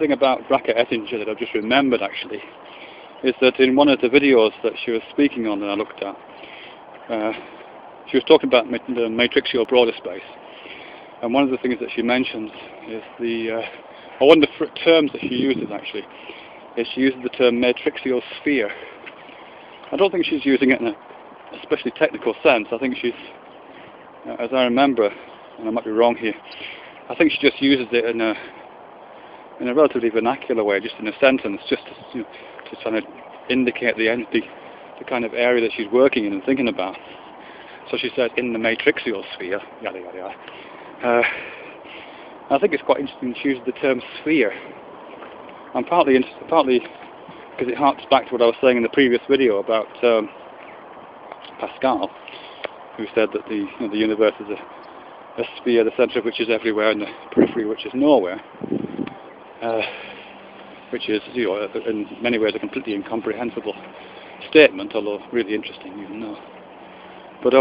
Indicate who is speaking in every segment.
Speaker 1: thing about Bracha Etthinger that I've just remembered actually is that in one of the videos that she was speaking on that I looked at, she was talking about the MatrixIal borderspace, and one of the things that she mentions is one of the terms that she uses actually is she uses the term MatrixIal sphere. I don't think she's using it in a especially technical sense. I think she's, as I remember, and I might be wrong here, I think she just uses it in a relatively vernacular way, just in a sentence, just to kind of indicate the kind of area that she's working in and thinking about. So she says, in the matrixal sphere, yada yada yada. I think it's quite interesting she uses the term sphere. I'm partly because it harks back to what I was saying in the previous video about Pascal, who said that the universe is a sphere, the centre of which is everywhere, and the periphery which is nowhere. Which is, in many ways, a completely incomprehensible statement, although really interesting, even though. But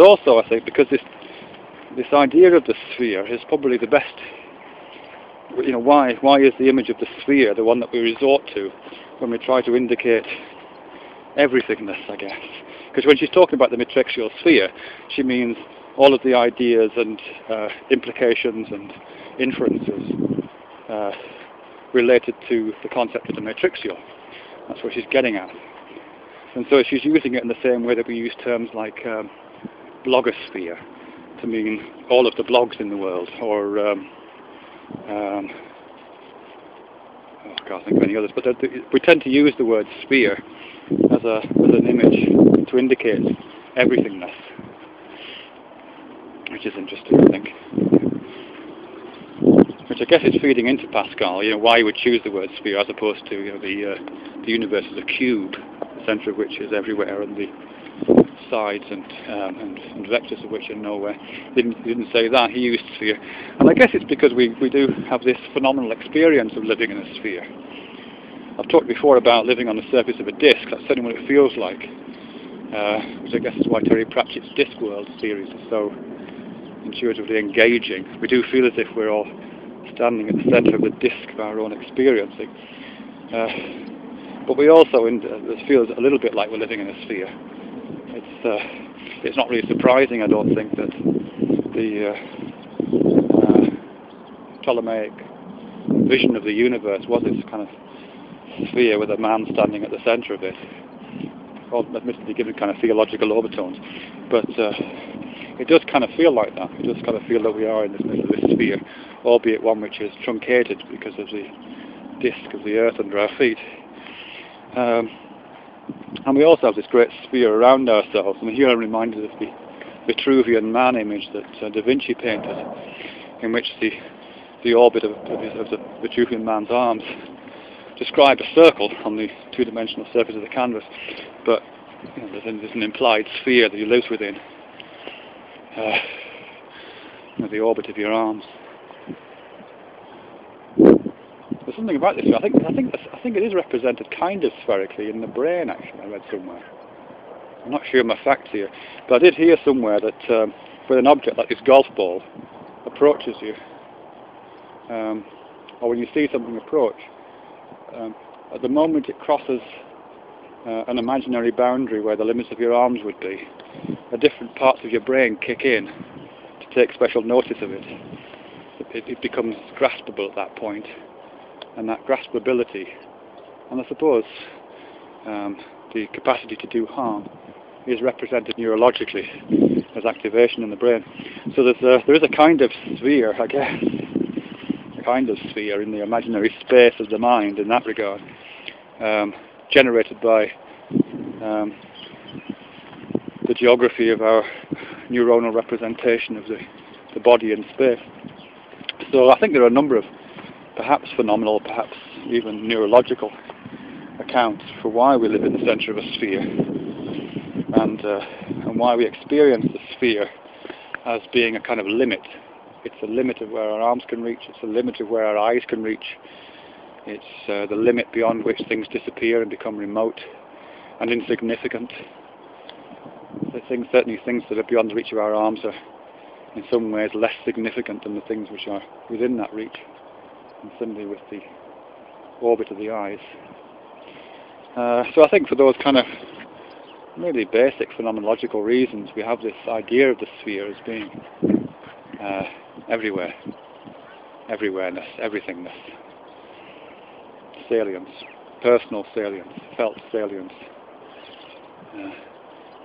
Speaker 1: also, I think, because this idea of the sphere is probably the best. Why is the image of the sphere the one that we resort to when we try to indicate everythingness, I guess? Because when she's talking about the matrixal sphere, she means all of the ideas and implications and inferences related to the concept of the matrixal. That's what she's getting at. And so she's using it in the same way that we use terms like blogosphere to mean all of the blogs in the world, or I can't think of any others, but we tend to use the word sphere as an image to indicate everythingness, which is interesting, I think. Which I guess is feeding into Pascal, why you would choose the word sphere as opposed to the universe as a cube, the centre of which is everywhere, and the sides and vectors of which are nowhere. He didn't say that, he used sphere. And I guess it's because we do have this phenomenal experience of living in a sphere. I've talked before about living on the surface of a disk. That's certainly what it feels like, which I guess is why Terry Pratchett's Discworld series is so intuitively engaging. We do feel as if we're all standing at the centre of the disk of our own experiencing. But we also feel a little bit like we're living in a sphere. It's not really surprising, I don't think, that the Ptolemaic vision of the universe was this kind of sphere with a man standing at the centre of it. All admittedly given kind of theological overtones, but it does kind of feel like that. It does kind of feel that we are in the middle of this sphere, albeit one which is truncated because of the disk of the earth under our feet. And we also have this great sphere around ourselves. And here I'm reminded of the Vitruvian man image that Da Vinci painted, in which the orbit of the Vitruvian man's arms describe a circle on the two-dimensional surface of the canvas, but there's an implied sphere that he lives within, the orbit of your arms. There's something about this. I think it is represented kind of spherically in the brain. Actually, I read somewhere. I'm not sure of my facts here, but I did hear somewhere that when an object like this golf ball approaches you, or when you see something approach, at the moment it crosses an imaginary boundary where the limits of your arms would be, different parts of your brain kick in to take special notice of it. It becomes graspable at that point. And that graspability, and I suppose the capacity to do harm, is represented neurologically as activation in the brain. So there is a kind of sphere, I guess, a kind of sphere in the imaginary space of the mind in that regard, generated by the geography of our neuronal representation of the body in space. So I think there are a number of perhaps phenomenal, perhaps even neurological accounts for why we live in the centre of a sphere, and why we experience the sphere as being a kind of limit. It's a limit of where our arms can reach, it's a limit of where our eyes can reach, it's the limit beyond which things disappear and become remote and insignificant. Certainly things that are beyond the reach of our arms are in some ways less significant than the things which are within that reach. And similarly with the orbit of the eyes. So I think for those kind of really basic phenomenological reasons, we have this idea of the sphere as being everywhere, everywhereness, everythingness, salience, personal salience, felt salience.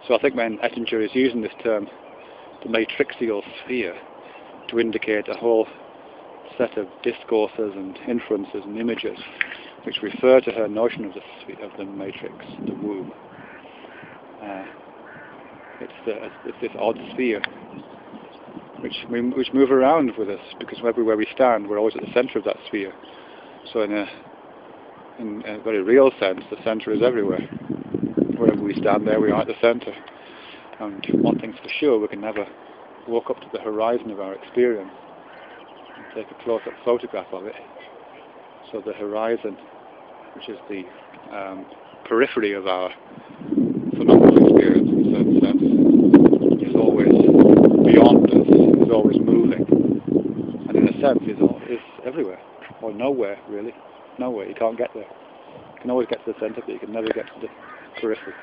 Speaker 1: So I think when Etthinger is using this term, the MatrixIal sphere, to indicate a whole set of discourses and inferences and images which refer to her notion of the matrix, the womb. It's this odd sphere which move around with us, because everywhere we stand we're always at the centre of that sphere. So in a very real sense, the centre is everywhere. Wherever we stand, there we are at the centre. And one thing's for sure, we can never walk up to the horizon of our experience and take a close-up photograph of it. So the horizon, which is the periphery of our phenomenal experience in a certain sense, is always beyond us, is always moving, and in a sense is everywhere, or nowhere really. Nowhere, you can't get there. You can always get to the centre, but you can never get to the periphery.